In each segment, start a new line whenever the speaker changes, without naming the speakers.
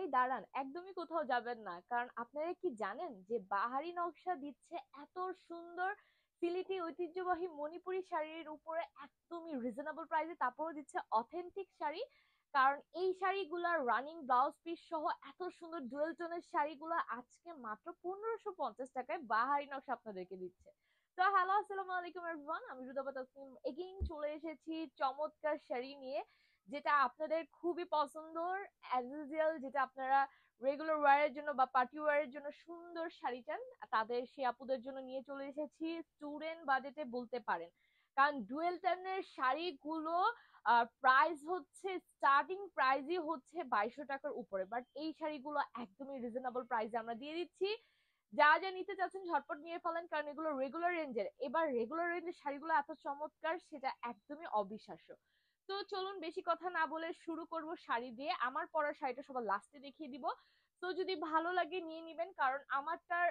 এই দাঁড়ান, একদমই কোথাও যাবেন না, কারণ আপনারা কি জানেন যে বাহারি নকশা দিচ্ছে এত সুন্দর সিলেটি ঐতিহ্যবাহী মণিপুরি শাড়ির উপরে একদমই রিজনেবল প্রাইসে, তারপরও দিচ্ছে অথেন্টিক শাড়ি। কারণ এই শাড়িগুলা রানিং ব্লাউজ পিস সহ এত সুন্দর ডুয়েল টোনের শাড়িগুলো আজকে মাত্র 1550 টাকায় বাহারি নকশা আপনাদেরকে দিচ্ছে। তো হ্যালো, আসসালামু আলাইকুম এভরিওয়ান, আমি রুদাবা তাসনিম এগেইন চলে এসেছি চমৎকার শাড়ি নিয়ে, যেটা আপনাদের খুবই পছন্দর, অ্যাজ ইউজুয়াল, যেটা আপনারা রেগুলার ওয়্যারের জন্য বা পার্টি ওয়্যারের জন্য সুন্দর শাড়ি চান, তাদের সে আপুদের জন্য নিয়ে চলে এসেছি স্টুডেন্ট বাজেটে বলতে পারেন। কারণ ডুয়েল টেনের শাড়িগুলো প্রাইস হচ্ছে, স্টার্টিং প্রাইসই হচ্ছে 2200 টাকার উপরে, বাট এই শাড়িগুলো একদমই রিজনেবল প্রাইসে আমরা দিয়ে দিচ্ছি। যা যা নিতে চাচ্ছেন ঝটপট নিয়ে ফেলেন, কারণ এগুলো রেগুলার রেঞ্জের। এবার রেগুলার রেঞ্জের শাড়িগুলো এত চমৎকার, সেটা একদমই অবিশ্বাস্য। তো চলুন বেশি কথা না বলে শুরু করব শাড়ি দিয়ে। আমার পরা শাড়িটা সবার লাস্টে দেখিয়ে দিব। তো যদি ভালো লাগে নিয়ে নিবেন, কারণ আমারটার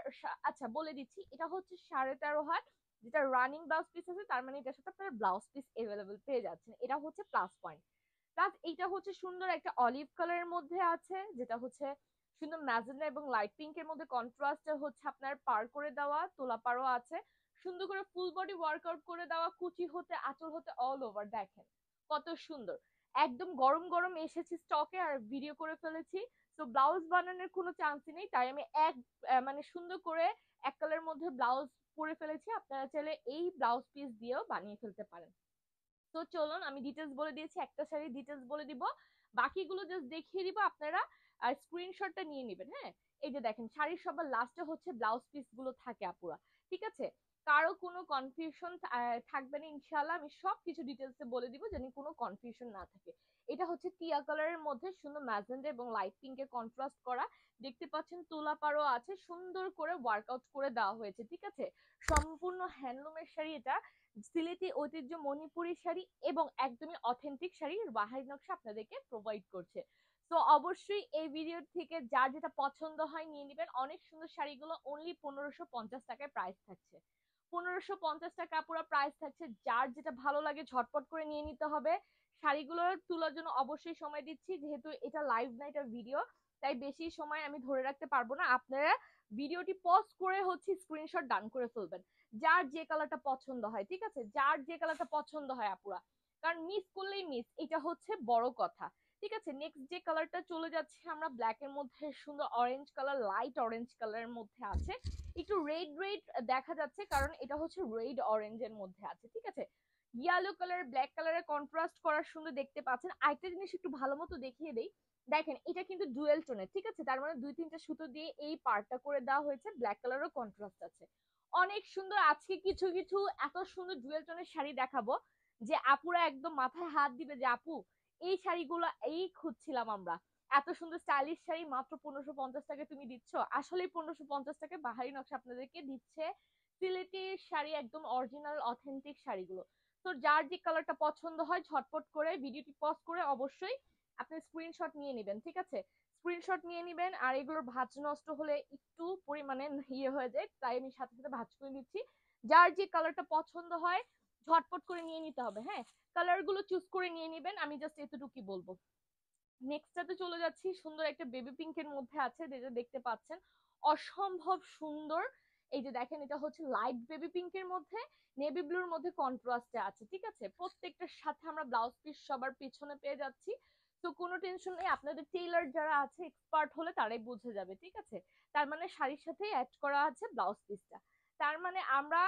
আচ্ছা বলে দিচ্ছি, এটা হচ্ছে 13.5 হাত, যেটা রানিং ব্লাউজ পিস আছে, তার মানে এটার সাথে আপনারা ব্লাউজ পিস এভেলেবেল পেয়ে যাচ্ছেন, এটা হচ্ছে প্লাস পয়েন্ট। প্লাস এইটা হচ্ছে সুন্দর একটা অলিভ কালারের মধ্যে আছে, যেটা হচ্ছে সুন্দর ম্যাজেন্ডা এবং লাইট পিঙ্কের মধ্যে কন্ট্রাস্টে হচ্ছে আপনার পার করে দেওয়া তোলা পাড়ও আছে, সুন্দর করে ফুল বডি ওয়ার্কআউট করে দেওয়া, কুচি হতে আঁচল হতে অল ওভার, দেখেন কত সুন্দর। একদম গরম গরম এসেছি স্টকে, আর ভিডিও করে ফেলেছি। তো ব্লাউজ বানানোর কোনো চান্সই নেই, তাই আমি মানে সুন্দর করে এক কালারের মধ্যে ব্লাউজ করে ফেলেছি। আপনারা চাইলে এই ব্লাউজ পিস দিয়েও বানিয়ে ফেলতে পারেন। তো চলুন আমি ডিটেলস বলে দিয়েছি, একটা শাড়ির ডিটেলস বলে দিব, বাকিগুলো জাস্ট দেখিয়ে দিব, আপনারা আর স্ক্রিনশটটা নিয়ে নেবেন। হ্যাঁ, এই যে দেখেন শাড়ির সবার লাস্টে হচ্ছে ব্লাউজ পিস গুলো থাকে আপুরা, ঠিক আছে? কারো কোনো কনফিউশন থাকবে না ইনশাআল্লাহ, আমি সবকিছু ডিটেলসে বলে দিব যেন কোনো কনফিউশন না থাকে। এটা হচ্ছে টিয়া কালারের মধ্যে সুন্দর ম্যাজেন্ডা এবং লাইট পিঙ্কের কন্ট্রাস্ট করা, দেখতে পাচ্ছেন তোলা পাড়ও আছে, সুন্দর করে ওয়ার্কআউট করে দেওয়া হয়েছে, ঠিক আছে? সম্পূর্ণ হ্যান্ডলুমের শাড়ি এটা, সিলেটি ঐতিহ্য মণিপুরি শাড়ি এবং একদমই অথেন্টিক শাড়ি বাহারি নকশা আপনাদেরকে প্রোভাইড করছে। তো অবশ্যই এই ভিডিও থেকে যার যেটা পছন্দ হয় নিয়ে নেবেন। অনেক সুন্দর শাড়িগুলো অনলি 1550 টাকায় প্রাইস থাকছে, 1550 টাকা পুরো প্রাইস থাকছে। যার যেটা ভালো লাগে ঝটপট করে নিয়ে নিতে হবে। শাড়িগুলো তোলার জন্য অবশ্যই সময় দিচ্ছি, যেহেতু এটা লাইভ না, এটা ভিডিও, তাই বেশি সময় আমি ধরে রাখতে পারবো না। আপনারা ভিডিওটি পজ করে হচ্ছে স্ক্রিনশট ডান করে ফেলবেন, যার যে কালারটা পছন্দ হয়, ঠিক আছে? যার যে কালারটা পছন্দ হয় আপুরা, কারণ মিস করলেই মিস, এটা হচ্ছে বড় কথা, ঠিক আছে? নেক্সট যে কালারটা চলে যাচ্ছে আমরা ব্ল্যাক এর মধ্যে, সুন্দর অরেঞ্জ কালার, লাইট অরেঞ্জ কালারের মধ্যে আছে, একটু রেড রেড দেখা যাচ্ছে, কারণ এটা হচ্ছে রেড অরেঞ্জ এর মধ্যে আছে, ঠিক আছে? ইয়েলো কালার ব্ল্যাক কালারের কন্ট্রাস্ট করার সুন্দর দেখতে পাচ্ছেন। আরেকটা জিনিস একটু ভালো মতো দেখিয়ে দেই, দেখেন এটা কিন্তু ডুয়েল টোনের, ঠিক আছে? তার মানে দুই তিনটা সুতো দিয়ে এই পার্টটা করে দেওয়া হয়েছে, ব্ল্যাক কালারও কন্ট্রাস্ট আছে, অনেক সুন্দর। আজকে কিছু কিছু এত সুন্দর ডুয়েল টোনের শাড়ি দেখাবো যে আপুরা একদম মাথায় হাত দিবে যে আপু এই শাড়িগুলো এই খুঁজছিলাম আমরা, এত সুন্দর স্টাইলিশ শাড়ি মাত্র 1550 টাকায় তুমি দিচ্ছ। আসলে 1550 টাকায় বাহারি নকশা আপনাদেরকে দিচ্ছে সিলেটের শাড়ি, একদম অরিজিনাল অথেন্টিক শাড়িগুলো। তো যার যে কালারটা পছন্দ হয় ঝটপট করে ভিডিওটি পজ করে অবশ্যই আপনি স্ক্রিনশট নিয়ে নেবেন, ঠিক আছে? স্ক্রিনশট নিয়ে নেবেন। আর এগুলোর ভাঁজ নষ্ট হলে একটু পরিমাণে ইয়ে হয়ে যায়, তাই আমি সাথে সাথে ভাঁজ করে নিচ্ছি। যার যে কালারটা পছন্দ হয় ঝটপট করে নিয়ে নিতে হবে। হ্যাঁ, কালার গুলো চুজ করে নিয়ে নেবেন, আমি জাস্ট এতটুকুই বলবো। নেক্সটটাতে চলে যাচ্ছি, সুন্দর একটা বেবি পিঙ্কের মধ্যে আছে, যেটা দেখতে পাচ্ছেন অসম্ভব সুন্দর। এই যে দেখেন, এটা হচ্ছে লাইট বেবি পিঙ্কের মধ্যে নেভি ব্লুর মধ্যে কন্ট্রাস্টে আছে, ঠিক আছে? প্রত্যেকটার সাথে আমরা ব্লাউজ পিস সবার পিছনে পেয়ে যাচ্ছি। তো কোনো টেনশন নেই, আপনাদের টেইলার যারা আছে এক্সপার্ট হলে তারাই বুঝে যাবে, ঠিক আছে? তার মানে শাড়ির সাথেই অ্যাড করা আছে ব্লাউজ পিসটা, তার মানে আমরা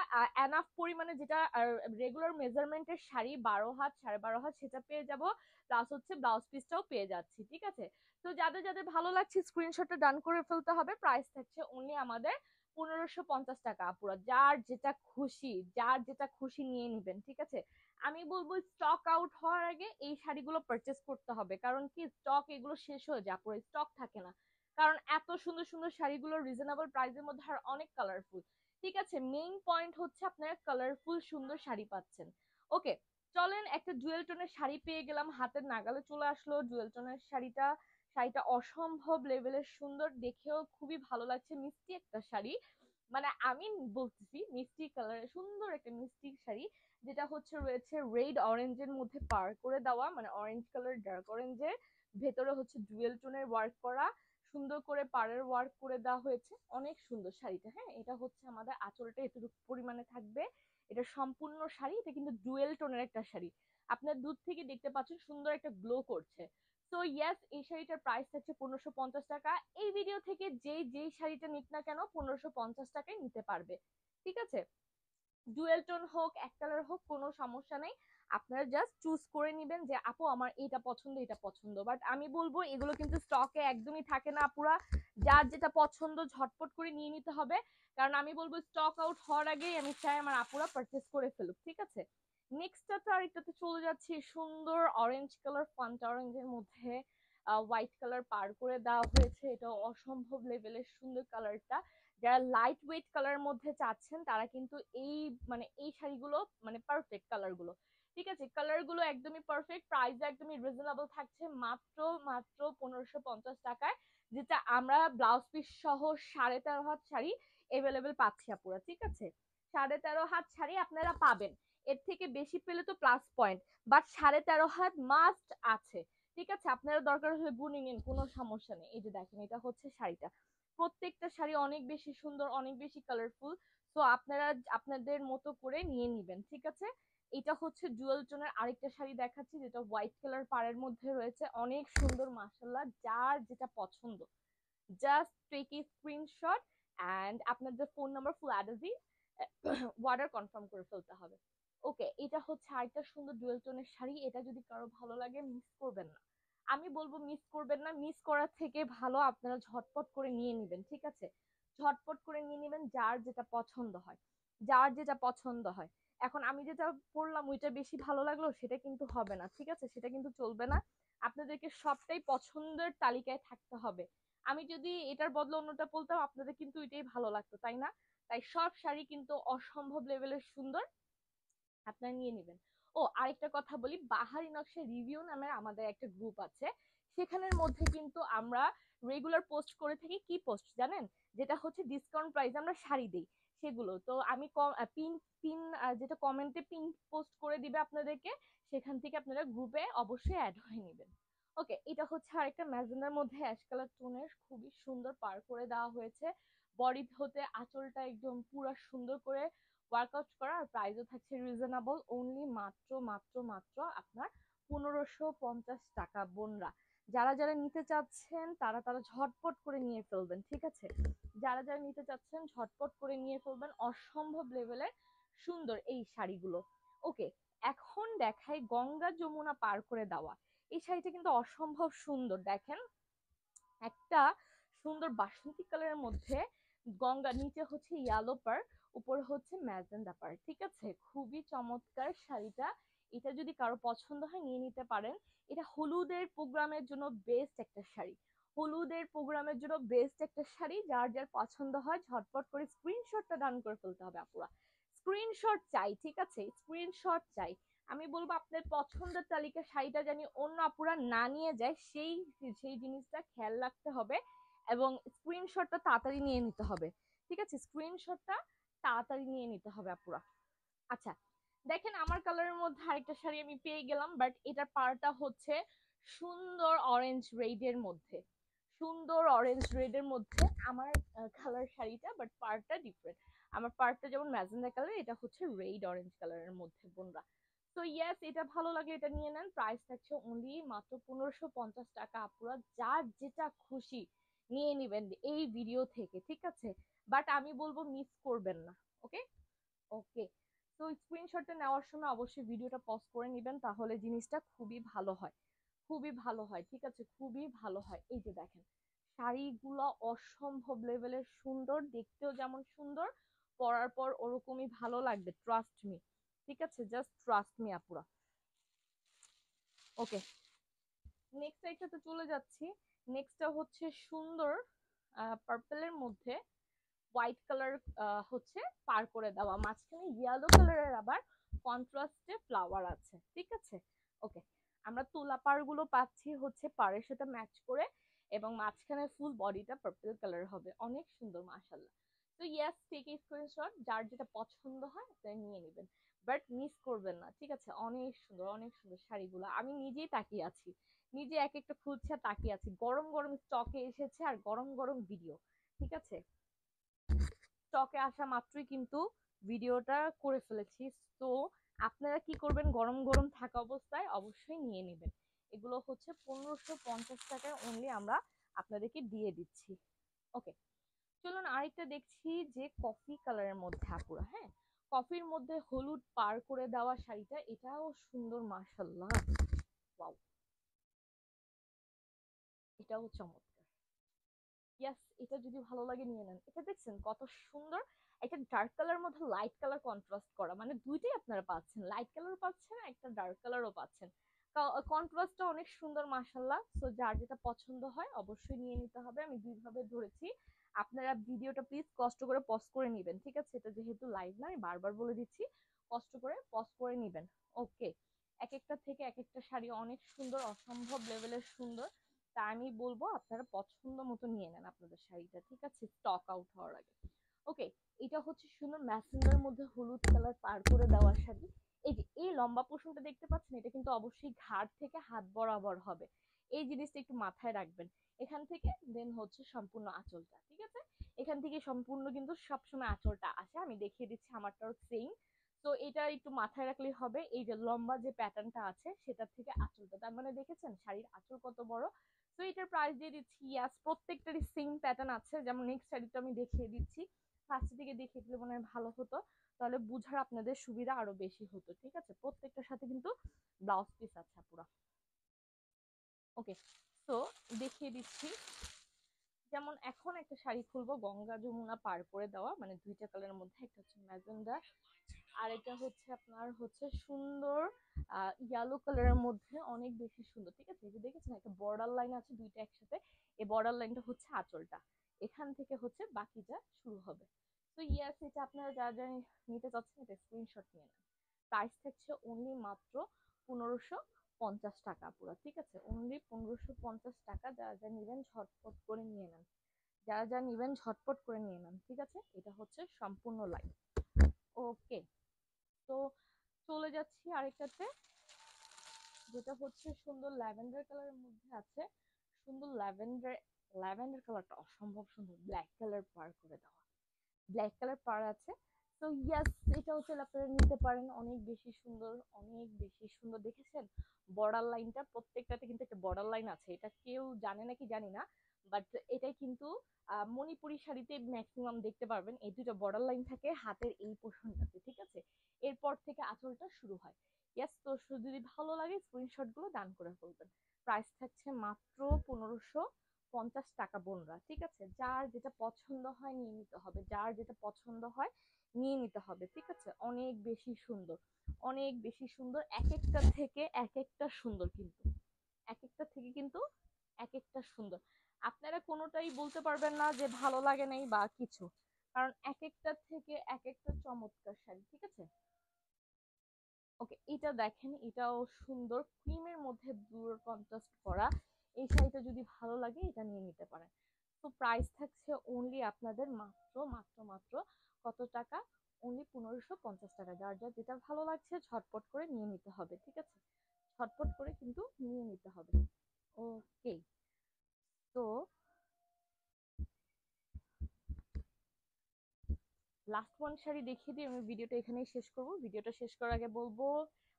এনাফ পরিমাণে, যেটা রেগুলার মেজারমেন্টের শাড়ি 12 হাত 12.5 হাত সেটা পেয়ে যাব, প্লাস হচ্ছে ব্লাউজ পিসটাও পেয়ে যাচ্ছি, ঠিক আছে? তো যাদের যাদের ভালো লাগছে স্ক্রিনশটটা ডান করে ফেলতে হবে। প্রাইস থাকছে অনলি আমাদের 1550 টাকা আপুরা, যার যেটা খুশি, যার যেটা খুশি নিয়ে নিবেন, ঠিক আছে? আমি বলবো স্টক আউট হওয়ার আগে এই শাড়িগুলো পারচেস করতে হবে, কারণ কি স্টক এগুলো শেষ হয়ে যায় আপুরা, স্টক থাকে না। কারণ এত সুন্দর সুন্দর শাড়িগুলো রিজনেবল প্রাইসের মধ্যে আর অনেক কালারফুল, ঠিক আছে? মেইন পয়েন্ট হচ্ছে আপনারা কালারফুল সুন্দর শাড়ি পাচ্ছেন। ওকে, চলেন একটা ডুয়েল টোনের শাড়ি পেয়ে গেলাম, হাতের নাগালে চলে আসলো ডুয়েল টোনের শাড়িটা। শাড়িটা অসম্ভব লেভেলের সুন্দর, দেখেও খুবই ভালো লাগছে, মিষ্টি একটা শাড়ি, মানে আমি বলতেছি মিষ্টি কালারের সুন্দর একটা মিষ্টি শাড়ি, যেটা হচ্ছে রয়েছে রেড অরেঞ্জের মধ্যে পার করে দেওয়া, মানে অরেঞ্জ কালার ডার্ক অরেঞ্জের ভেতরে হচ্ছে ডুয়েল টোনের ওয়ার্ক করা, সুন্দর করে পাড়ের ওয়ার্ক করে দেওয়া হয়েছে, অনেক সুন্দর শাড়িটা। হ্যাঁ, এটা হচ্ছে আমাদের আঁচলটা এতটুকু পরিমাণে থাকবে, এটা সম্পূর্ণ শাড়ি, এটা কিন্তু ডুয়েল টোনের একটা শাড়ি। আপনার দূর থেকে দেখতে পাচ্ছেন সুন্দর একটা গ্লো করছে। সো ইয়েস, এই শাড়িটার প্রাইস থাকছে 1550 টাকা। এই ভিডিও থেকে যেই যেই শাড়িটা নিক না কেন 1550 টাকায় নিতে পারবে, ঠিক আছে? ডুয়েল টোন হোক, এক কালার হোক, কোনো সমস্যা নেই। আপনারা জাস্ট চুজ করে নিবেন যে আপু আমার এটা পছন্দ, এটা পছন্দ। বাট আমি বলবো এগুলো কিন্তু স্টকে একদমই থাকে না পুরা, যার যেটা পছন্দ ঝটপট করে নিয়ে নিতে হবে। কারণ আমি বলবো স্টক আউট হওয়ার আগেই আমি চাই আমার আপুরা পারচেস করে ফেলুক, ঠিক আছে? নেক্সটটা আরেকটাতে চলে যাচ্ছি, সুন্দর অরেঞ্জ কালার, ফান্টা অরেঞ্জের মধ্যে হোয়াইট কালার পার করে দেওয়া হয়েছে। এটা অসম্ভব লেভেলের সুন্দর কালারটা। যারা লাইট ওয়েট কালারের মধ্যে চাচ্ছেন তারা কিন্তু এই মানে এই শাড়িগুলো মানে পারফেক্ট কালার গুলো, ঠিক আছে? কালার গুলো একদমই পারফেক্ট, প্রাইস একদমই রিজনেবল থাকছে, মাত্র মাত্র 1550 টাকায়, যেটা আমরা ব্লাউজ পিস সহ 13.5 হাত শাড়ি এভেলেবেল পাচ্ছি আপুরা, ঠিক আছে? 13.5 হাত শাড়ি আপনারা পাবেন, এর থেকে বেশি পেলে তো প্লাস পয়েন্ট, বাট 13.5 হাত মাস্ট আছে, ঠিক আছে? আপনারা দরকার হলে গুনে নিন, কোনো সমস্যা নেই। এই যে দেখেন, এটা হচ্ছে শাড়িটা, প্রত্যেকটা শাড়ি অনেক বেশি সুন্দর, অনেক বেশি কালারফুল। তো আপনারা আপনাদের মতো করে নিয়ে নিবেন, ঠিক আছে? এটা হচ্ছে ডুয়াল টোনের আরেকটা শাড়ি দেখাচ্ছি, যেটা হোয়াইট কালার পাড়ের মধ্যে রয়েছে, অনেক সুন্দর মাশাআল্লাহ। যার যেটা পছন্দ just take a screenshot and আপনাদের ফোন নাম্বার, ফুল অ্যাড্রেস দিয়ে অর্ডার কনফার্ম করে ফেলতে হবে। ওকে, এটা হচ্ছে আরেকটা সুন্দর ডুয়েল টোনের শাড়ি, এটা যদি কারো ভালো লাগে মিস করবেন না, আমি বলবো মিস করবেন না। মিস করার থেকে ভালো আপনারা ঝটপট করে নিয়ে নেবেন, ঠিক আছে? ঝটপট করে নিয়ে নেবেন, যার যেটা পছন্দ হয়, যার যেটা পছন্দ হয়। এখন আমি যেটা পড়লাম ওইটা বেশি ভালো লাগলো সেটা কিন্তু হবে না, ঠিক আছে? সেটা কিন্তু চলবে না, আপনাদেরকে সবটাই পছন্দের তালিকায় থাকতে হবে। আমি যদি এটার বদলে অন্যটা বলতাম আপনাদের কিন্তু এটাই ভালো লাগতো, তাই না? তাই সব শাড়ি কিন্তু অসম্ভব লেভেলের সুন্দর, আপনারা নিয়ে নেবেন। ও আরেকটা কথা বলি, বাহারি নকশা রিভিউ নামের আমাদের একটা গ্রুপ আছে, সেখানের মধ্যে কিন্তু আমরা রেগুলার পোস্ট করে থাকি। কি পোস্ট জানেন? যেটা হচ্ছে ডিসকাউন্ট প্রাইস আমরা শাড়ি দিই, সেগুলো তো আমি পিন পিন যেটা কমেন্টে পিন পোস্ট করে দিবে আপনাদেরকে, সেখান থেকে আপনারা গ্রুপে অবশ্যই অ্যাড হয়ে নেবেন। ওকে, এটা হচ্ছে আরেকটা ম্যাজেন্ডার মধ্যে অ্যাশ কালার টোনের, খুবই সুন্দর পার করে দেওয়া হয়েছে। বডি হতে আঁচলটা একদম পুরো সুন্দর করে ওয়ার্কআউট করা, আর প্রাইসও থাকছে রিজনেবল, অনলি মাত্র মাত্র মাত্র আপনার 1550 টাকা। বোনরা যারা যারা নিতে চাচ্ছেন তারা তারা ঝটপট করে নিয়ে ফেলবেন, ঠিক আছে? যারা যারা নিতে চাচ্ছেন ঝটপট করে নিয়ে ফেলবেন, অসম্ভব লেভেলের সুন্দর এই শাড়িগুলো। ওকে, এখন দেখাই গঙ্গা যমুনা পার করে দেওয়া এই শাড়িটা, কিন্তু অসম্ভব সুন্দর। দেখেন, একটা সুন্দর বাসন্তী কালারের মধ্যে গঙ্গা, নিচে হচ্ছে ইয়েলো পার, উপরে হচ্ছে ম্যাজেন্ডা পার, ঠিক আছে? খুবই চমৎকার শাড়িটা, এটা যদি কারো পছন্দ হয় নিয়ে নিতে পারেন। এটা হলুদের প্রোগ্রামের জন্য বেস্ট একটা শাড়ি, হলুদের প্রোগ্রামের জন্য বেস্ট একটা শাড়ি। যার যার পছন্দ হয় ঝটপট করে স্ক্রিনশটটা ডান করে ফেলতে হবে আপুরা, স্ক্রিনশট চাই, ঠিক আছে? স্ক্রিনশট চাই। আমি বলবো আপনার পছন্দের তালিকা শাড়িটা জানি অন্য আপুরা না নিয়ে যায়, সেই সেই জিনিসটা খেয়াল রাখতে হবে, এবং স্ক্রিনশটটা তাড়াতাড়ি নিয়ে নিতে হবে, ঠিক আছে? স্ক্রিনশটটা তাড়াতাড়ি নিয়ে নিতে হবে আপুরা। আচ্ছা, দেখেন আমার কালারের মধ্যে আরেকটা শাড়ি আমি পেয়ে গেলাম, বাট এটার পাড়টা হচ্ছে সুন্দর অরেঞ্জ রেড এর মধ্যে, সুন্দর অরেঞ্জ রেড এর মধ্যে আমার কালার শাড়িটা, বাট পাড়টা ডিফারেন্ট। আমার পাড়টা যেমন ম্যাজেন্ডা কালার, এটা হচ্ছে রেড অরেঞ্জ কালারের মধ্যে বোনরা। তো ইয়েস, এটা ভালো লাগলে এটা নিয়ে নেন, প্রাইস থাকছে অনলি মাত্র 1550 টাকা। আপুরা যার যেটা খুশি নিয়ে নিবেন এই ভিডিও থেকে, ঠিক আছে? বাট আমি বলবো মিস করবেন না। ওকে, ওকে। তো স্ক্রিনশটটা নেওয়ার সময় অবশ্যই ভিডিওটা পজ করে নেবেন, তাহলে জিনিসটা খুবই ভালো হয়, খুবই ভালো হয়, ঠিক আছে? খুবই ভালো হয়। এই যে দেখেন, শাড়িগুলো অসম্ভব লেভেলের সুন্দর, দেখতেও যেমন সুন্দর, পরার পর ওরকমই ভালো লাগবে, ট্রাস্ট মি, ঠিক আছে? জাস্ট ট্রাস্ট মি আপুরা। ওকে, নেক্সট একটাতে চলে যাচ্ছি। নেক্সটটা হচ্ছে সুন্দর পার্পলের মধ্যে হোয়াইট কালার হচ্ছে পার করে দেওয়া, মাঝখানে ইয়েলো কালারের আবার কন্ট্রাস্টে ফ্লাওয়ার আছে, ঠিক আছে? ওকে, আমরা তুলা পার গুলো পাচ্ছি হচ্ছে পাড়ের সাথে ম্যাচ করে, এবং মাঝখানে ফুল বডিটা পার্পল কালার হবে, অনেক সুন্দর মাশাআল্লাহ। তো ইয়েস, টেক এ স্ক্রিনশট, যার যেটা পছন্দ হয় আপনি নিয়ে নেবেন, বাট মিস করবেন না, ঠিক আছে? অনেক সুন্দর, অনেক সুন্দর শাড়িগুলো, আমি নিজেই তাকিয়ে আছি নিজে এক একটা খুলছে আর তাকিয়ে আছি, গরম গরম স্টকে এসেছে আর গরম গরম ভিডিও। ঠিক আছে, স্টকে আসা মাত্রই কিন্তু ভিডিওটা করে ফেলেছি। তো আপনারা কি করবেন, গরম গরম থাকা অবস্থায় অবশ্যই নিয়ে নেবেন। এগুলো হচ্ছে 1550 টাকায় অনলি আমরা আপনাদেরকে দিয়ে দিচ্ছি। ওকে, চলুন আরেকটা দেখছি যে কফি কালারের মধ্যে আপুরা, হ্যাঁ, কফির মধ্যে হলুদ পার করে দেওয়া শাড়িটা, এটাও সুন্দর মাশাআল্লাহ। ওয়াও, এটাও চমৎকার। ইয়াস, এটা যদি ভালো লাগে নিয়ে নেন। এটা দেখছেন কত সুন্দর, একটা ডার্ক কালার মধ্যে লাইট কালার কন্ট্রাস্ট করা, মানে দুইটাই আপনারা পাচ্ছেন, লাইট কালারও পাচ্ছেন একটা ডার্ক কালারও পাচ্ছেন। কন্ট্রাস্টটা অনেক সুন্দর মাশাআল্লাহ। সো যার যেটা পছন্দ হয় অবশ্যই নিয়ে নিতে হবে। আমি দুইভাবে ধরেছি, আপনারা ভিডিওটা প্লিজ কষ্ট করে পজ করে নেবেন। ঠিক আছে, এটা যেহেতু লাইভ না, আমি বারবার বলে দিচ্ছি, কষ্ট করে পজ করে নেবেন। ওকে, এক একটা থেকে এক একটা শাড়ি অনেক সুন্দর, অসম্ভব লেভেলের সুন্দর। তা আমি বলবো আপনারা পছন্দ মতো নিয়ে নেন আপনাদের শাড়িটা। ঠিক আছে, স্টক আউট হওয়ার আগে। ওকে, এটা হচ্ছে সুন্দর ম্যাজেন্ডার মধ্যে হলুদ কালার পার করে দেওয়া শাড়ি। এই যে এই লম্বা পোর্শনটা দেখতে পাচ্ছেন, এটা কিন্তু অবশ্যই ঘাড় থেকে হাত বরাবর হবে। এই জিনিসটা একটু মাথায় রাখবেন। এখান থেকে দেন হচ্ছে সম্পূর্ণ আঁচলটা। ঠিক আছে, এখান থেকে সম্পূর্ণ কিন্তু সবসময় আঁচলটা আসে, আমি দেখিয়ে দিচ্ছি আমারটাও সেম। তো এটা একটু মাথায় রাখলেই হবে। এই যে লম্বা যে প্যাটার্নটা আছে সেটার থেকে আঁচলটা, তার মানে দেখেছেন শাড়ির আঁচল কত বড়। তো এটার প্রাইস দিয়ে দিচ্ছি, ইয়াস প্রত্যেকটারই সেম প্যাটার্ন আছে। যেমন নেক্সট শাড়িটা আমি দেখিয়ে দিচ্ছি, ফার্স্ট দিকে দেখিয়ে দিলে মনে হয় ভালো হতো, তাহলে বুঝার আপনাদের সুবিধা আরো বেশি হতো। ঠিক আছে, প্রত্যেকটার সাথে কিন্তু ব্লাউজ পিস আছে পুরো। ওকে, তো দেখিয়ে দিচ্ছি। যেমন এখন একটা শাড়ি খুলবো গঙ্গা যমুনা পার করে দেওয়া, মানে দুইটা কালারের মধ্যে, একটা হচ্ছে ম্যাজেন্ডা আর এটা হচ্ছে আপনার হচ্ছে সুন্দর ইয়েলো কালারের মধ্যে, অনেক বেশি সুন্দর। ঠিক আছে, এই যে দেখেছেন একটা বর্ডার লাইন আছে দুইটা একসাথে, এই বর্ডার লাইনটা হচ্ছে আঁচলটা, এখান থেকে হচ্ছে বাকিটা শুরু হবে। তো ইয়াস, এটা আপনারা যা যা নিতে চাচ্ছেন এটা স্ক্রিনশট নিয়ে নেন। প্রাইস থাকছে অনলি মাত্র 1550 টাকা পুরো। ঠিক আছে, অনলি 1550 টাকা। যারা যা নিবেন ঝটপট করে নিয়ে নেন, যারা যা নিবেন ঝটপট করে নিয়ে নেন। ঠিক আছে, এটা হচ্ছে সম্পূর্ণ লাইন। ওকে, তো চলে যাচ্ছি আরেকটাতে, যেটা হচ্ছে সুন্দর ল্যাভেন্ডার কালারের মধ্যে আছে। সুন্দর ল্যাভেন্ডার, ল্যাভেন্ডার কালারটা অসম্ভব সুন্দর, ব্ল্যাক কালার পার করে দেওয়া, ব্ল্যাক কালার পার আছে। তো ইয়াস, এটাও চাইলে আপনারা নিতে পারেন, অনেক বেশি সুন্দর, অনেক বেশি সুন্দর। দেখেছেন বর্ডার লাইনটা, প্রত্যেকটাতে কিন্তু একটা বর্ডার লাইন আছে, এটা কেউ জানে নাকি জানি না, বাট এটাই কিন্তু মণিপুরি শাড়িতে ম্যাক্সিমাম দেখতে পারবেন, এই দুটো বর্ডার লাইন থাকে হাতের এই পোর্শনটাতে। ঠিক আছে, এরপর থেকে আঁচলটা শুরু হয়। ইয়াস, তো যদি ভালো লাগে স্ক্রিনশট গুলো দান করে ফেলবেন। প্রাইস থাকছে মাত্র 1550 টাকা বোনরা। ঠিক আছে, যার যেটা পছন্দ হয় নিয়ে নিতে হবে, যার যেটা পছন্দ হয় নিয়ে নিতে হবে। ঠিক আছে, অনেক বেশি সুন্দর, অনেক বেশি সুন্দর, এক একটা থেকে এক একটা সুন্দর, কিন্তু এক একটা থেকে কিন্তু এক একটা সুন্দর। আপনারা কোনোটাই বলতে পারবেন না যে ভালো লাগে নাই বা কিছু, কারণ এক একটা থেকে এক একটা চমৎকার শাড়ি। ঠিক আছে, ওকে, এটা দেখেন, এটাও সুন্দর, ক্রিমের মধ্যে ব্লুর কন্ট্রাস্ট করা। এই শাড়িটা যদি ভালো লাগে এটা নিয়ে নিতে পারেন। তো প্রাইস থাকছে অনলি আপনাদের মাত্র মাত্র মাত্র কত টাকা, অনলি 1550 টাকা। যার যার যেটা ভালো লাগছে ঝটপট করে নিয়ে নিতে হবে। ঠিক আছে, ঝটপট করে কিন্তু নিয়ে নিতে হবে। ওকে, তো লাস্ট ওয়ান শাড়ি দেখিয়ে দিয়ে আমি ভিডিওটা এখানেই শেষ করব। ভিডিওটা শেষ করার আগে বলবো,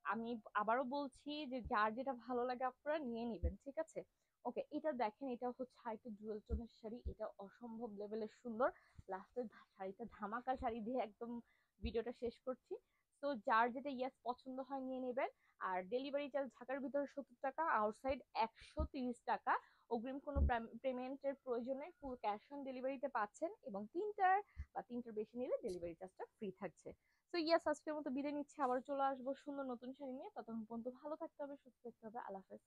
আমি আবারও বলছি যে যার যেটা ভালো লাগে আপনারা নিয়ে নেবেন। ঠিক আছে, ওকে, এটা দেখেন, এটা হচ্ছে আরেকটা জুয়েল টোনের শাড়ি, এটা অসম্ভব লেভেলের সুন্দর। লাস্টের শাড়িটা ধামাকা শাড়ি দিয়ে একদম ভিডিওটা শেষ করছি। তো যার যেটা ইয়াস পছন্দ হয় নিয়ে নেবেন। আর ডেলিভারি চার্জ ঢাকার ভিতরে 70 টাকা, আউটসাইড 130 টাকা। অগ্রিম কোনো পেমেন্টের প্রয়োজনে ফুল ক্যাশ অন ডেলিভারিতে পাচ্ছেন, এবং তিনটার বেশি নিলে ডেলিভারি চার্জটা ফ্রি থাকছে। তো ইয়াস, আজকের মতো বিদায় নিচ্ছি, আবার চলে আসবো সুন্দর নতুন শাড়ি নিয়ে। ততক্ষণ পর্যন্ত ভালো থাকতে হবে, সুস্থ থাকতে হবে। আল্লাহ হাফেজ।